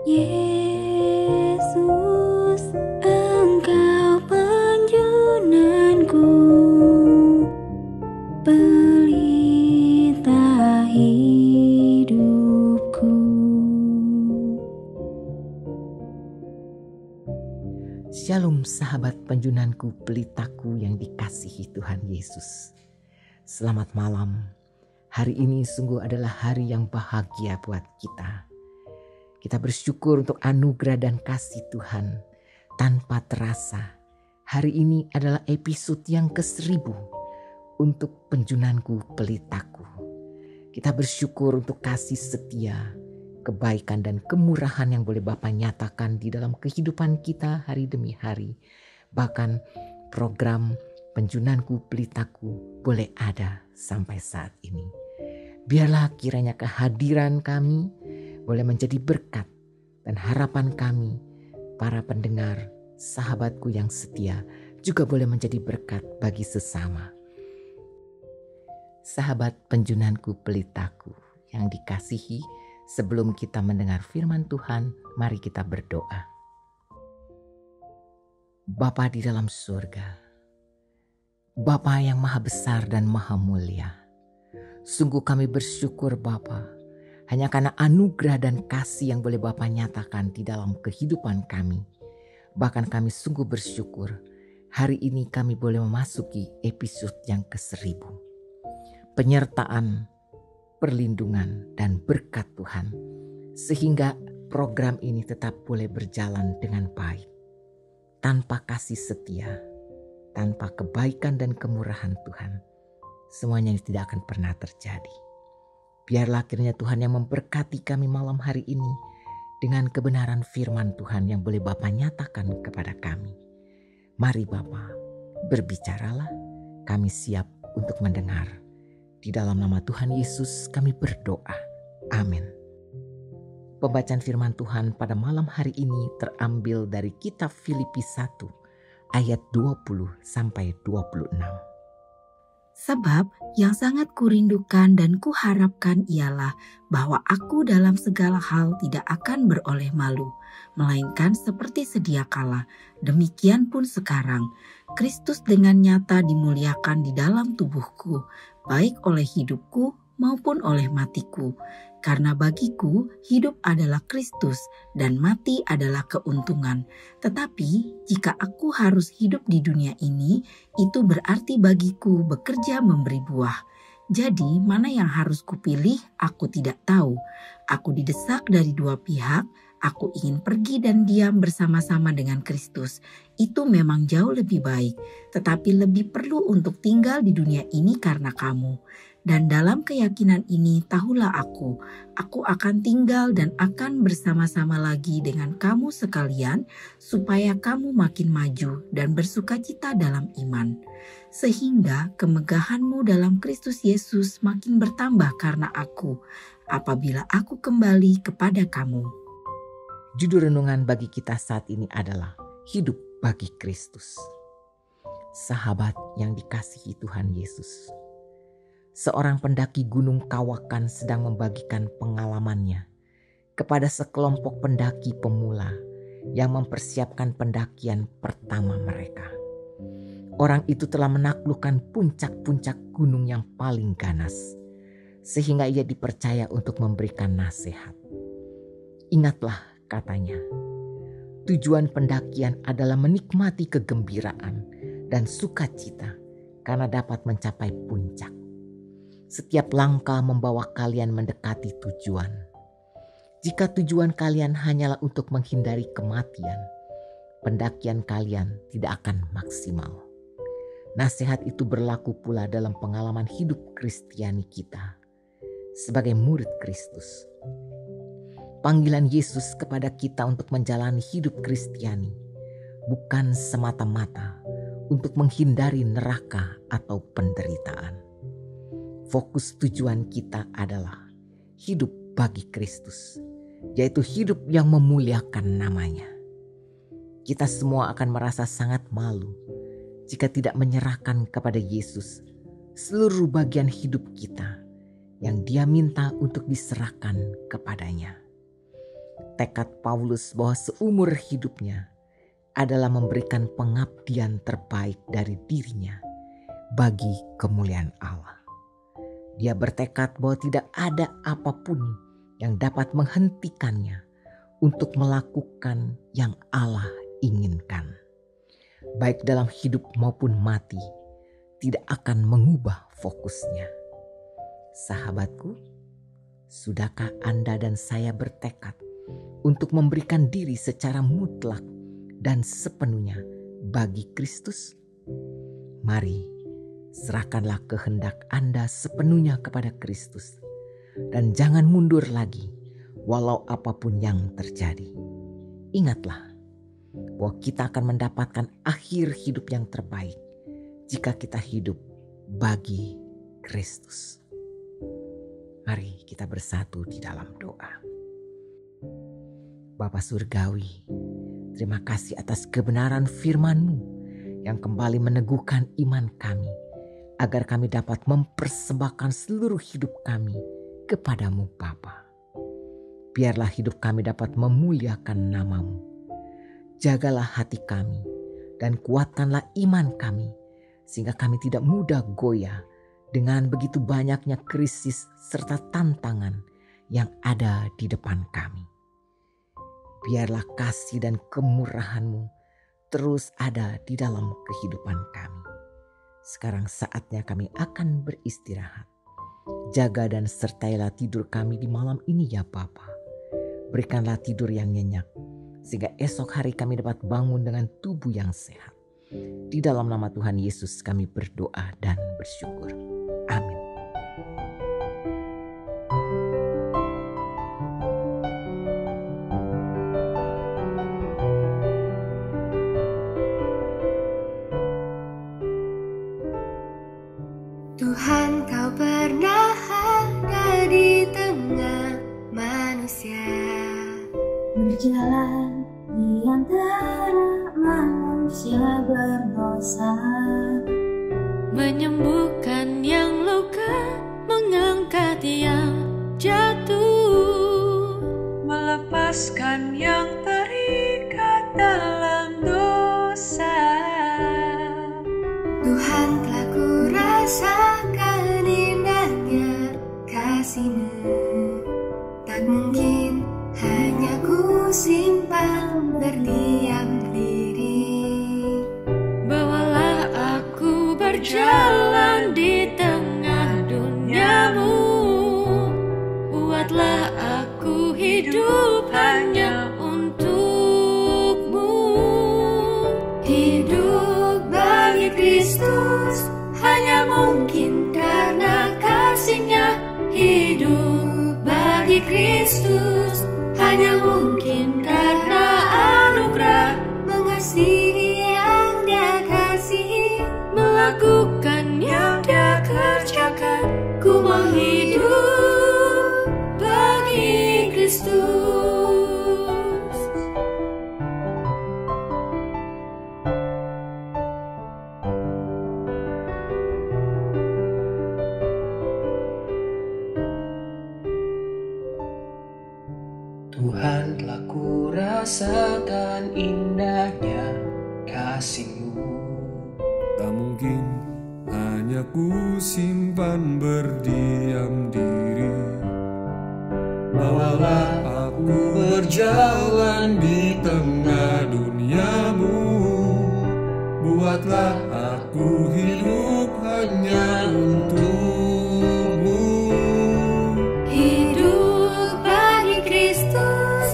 Yesus, Engkau penjunanku, pelita hidupku. Shalom sahabat penjunanku, pelitaku yang dikasihi Tuhan Yesus. Selamat malam. Hari ini sungguh adalah hari yang bahagia buat kita. Kita bersyukur untuk anugerah dan kasih Tuhan. Tanpa terasa, hari ini adalah episode yang ke-1000 untuk penjunanku, pelitaku. Kita bersyukur untuk kasih setia, kebaikan dan kemurahan yang boleh Bapa nyatakan di dalam kehidupan kita hari demi hari. Bahkan program penjunanku, pelitaku boleh ada sampai saat ini. Biarlah kiranya kehadiran kami boleh menjadi berkat dan harapan kami, para pendengar, sahabatku yang setia, juga boleh menjadi berkat bagi sesama. Sahabat penjunanku, pelitaku yang dikasihi, sebelum kita mendengar firman Tuhan, mari kita berdoa. Bapa di dalam surga, Bapa yang maha besar dan maha mulia, sungguh kami bersyukur Bapa, hanya karena anugerah dan kasih yang boleh Bapa nyatakan di dalam kehidupan kami. Bahkan kami sungguh bersyukur hari ini kami boleh memasuki episode yang ke-1000. Penyertaan, perlindungan dan berkat Tuhan, sehingga program ini tetap boleh berjalan dengan baik. Tanpa kasih setia, tanpa kebaikan dan kemurahan Tuhan, semuanya ini tidak akan pernah terjadi. Biarlah kiranya Tuhan yang memberkati kami malam hari ini dengan kebenaran firman Tuhan yang boleh Bapa nyatakan kepada kami. Mari Bapa, berbicaralah, kami siap untuk mendengar. Di dalam nama Tuhan Yesus kami berdoa. Amin. Pembacaan firman Tuhan pada malam hari ini terambil dari kitab Filipi 1 ayat 20 sampai 26. Sebab yang sangat kurindukan dan kuharapkan ialah bahwa aku dalam segala hal tidak akan beroleh malu, melainkan seperti sedia kala, demikian pun sekarang, Kristus dengan nyata dimuliakan di dalam tubuhku, baik oleh hidupku maupun oleh matiku. Karena bagiku hidup adalah Kristus dan mati adalah keuntungan. Tetapi jika aku harus hidup di dunia ini, itu berarti bagiku bekerja memberi buah. Jadi mana yang harus kupilih aku tidak tahu. Aku didesak dari dua pihak. Aku ingin pergi dan diam bersama-sama dengan Kristus. Itu memang jauh lebih baik. Tetapi lebih perlu untuk tinggal di dunia ini karena kamu. Dan dalam keyakinan ini tahulah aku akan tinggal dan akan bersama-sama lagi dengan kamu sekalian, supaya kamu makin maju dan bersukacita dalam iman. Sehingga kemegahanmu dalam Kristus Yesus makin bertambah karena aku, apabila aku kembali kepada kamu. Judul renungan bagi kita saat ini adalah hidup bagi Kristus. Sahabat yang dikasihi Tuhan Yesus. Seorang pendaki Gunung Kawakan sedang membagikan pengalamannya kepada sekelompok pendaki pemula yang mempersiapkan pendakian pertama mereka. Orang itu telah menaklukkan puncak-puncak gunung yang paling ganas, sehingga ia dipercaya untuk memberikan nasihat. Ingatlah, katanya, tujuan pendakian adalah menikmati kegembiraan dan sukacita karena dapat mencapai puncak. Setiap langkah membawa kalian mendekati tujuan. Jika tujuan kalian hanyalah untuk menghindari kematian, pendakian kalian tidak akan maksimal. Nasihat itu berlaku pula dalam pengalaman hidup Kristiani kita sebagai murid Kristus. Panggilan Yesus kepada kita untuk menjalani hidup Kristiani bukan semata-mata untuk menghindari neraka atau penderitaan. Fokus tujuan kita adalah hidup bagi Kristus, yaitu hidup yang memuliakan namanya. Kita semua akan merasa sangat malu jika tidak menyerahkan kepada Yesus seluruh bagian hidup kita yang Dia minta untuk diserahkan kepadanya. Tekad Paulus bahwa seumur hidupnya adalah memberikan pengabdian terbaik dari dirinya bagi kemuliaan Allah. Dia bertekad bahwa tidak ada apapun yang dapat menghentikannya untuk melakukan yang Allah inginkan. Baik dalam hidup maupun mati, tidak akan mengubah fokusnya. Sahabatku, sudahkah Anda dan saya bertekad untuk memberikan diri secara mutlak dan sepenuhnya bagi Kristus? Mari, serahkanlah kehendak Anda sepenuhnya kepada Kristus. Dan jangan mundur lagi walau apapun yang terjadi. Ingatlah bahwa kita akan mendapatkan akhir hidup yang terbaik jika kita hidup bagi Kristus. Mari kita bersatu di dalam doa. Bapa Surgawi, terima kasih atas kebenaran firman-Mu yang kembali meneguhkan iman kami, agar kami dapat mempersembahkan seluruh hidup kami kepadamu Bapa. Biarlah hidup kami dapat memuliakan nama-Mu. Jagalah hati kami dan kuatkanlah iman kami, sehingga kami tidak mudah goyah dengan begitu banyaknya krisis serta tantangan yang ada di depan kami. Biarlah kasih dan kemurahan-Mu terus ada di dalam kehidupan kami. Sekarang saatnya kami akan beristirahat. Jaga dan sertailah tidur kami di malam ini ya Bapa. Berikanlah tidur yang nyenyak, sehingga esok hari kami dapat bangun dengan tubuh yang sehat. Di dalam nama Tuhan Yesus kami berdoa dan bersyukur. Amin. Tuhan, Kau pernah ada di tengah manusia, berjalan di antara manusia berdosa, menyembuhkan yang luka, mengangkat yang jatuh, melepaskan yang terikat dalam dosa. Tuhan, telah kurasakan indahnya kasih-Mu, tak mungkin hanya ku simpan berdiam diri. Bawalah aku berjalan di tengah dunia-Mu, buatlah aku hidup hanya untuk-Mu. Hidup bagi Kristus hanya mungkin karena kasih-Nya. Hidup bagi Kristus hanya mungkin karena anugerah, mengasihi yang Dia kasihi, melakukan yang Dia kerjakan. Ku mau hidup bagi Kristus. Tuhan, telah kurasakan indahnya kasih-Mu, tak mungkin hanya ku simpan berdiam diri. Bawalah aku berjalan di tengah dunia-Mu, buatlah aku hidup hanya untuk-Mu. Hidup bagi Kristus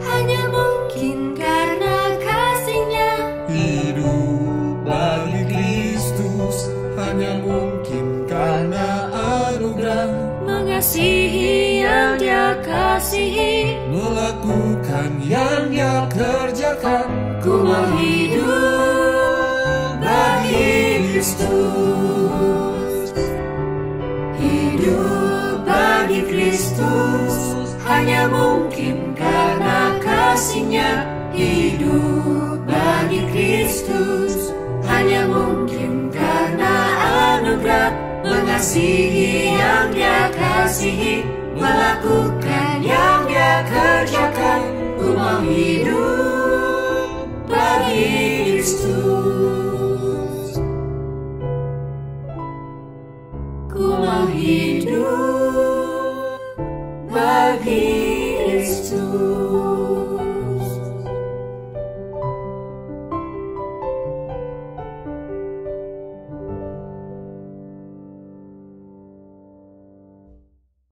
hanya mungkin karena kasih-Nya. Hidup bagi Kristus hanya mungkin karena anugerah, Mengasihi yang Dia kasihi, melakukan yang Dia kerjakan. ku mau hidup bagi Kristus. Hidup bagi Kristus hanya mungkin karena kasih-Nya. Hidup bagi Kristus hanya mungkin mengasihi yang Dia kasihi, melakukan yang Dia kerjakan. Ku mau hidup bagi Kristus. Ku mau hidup bagi Kristus.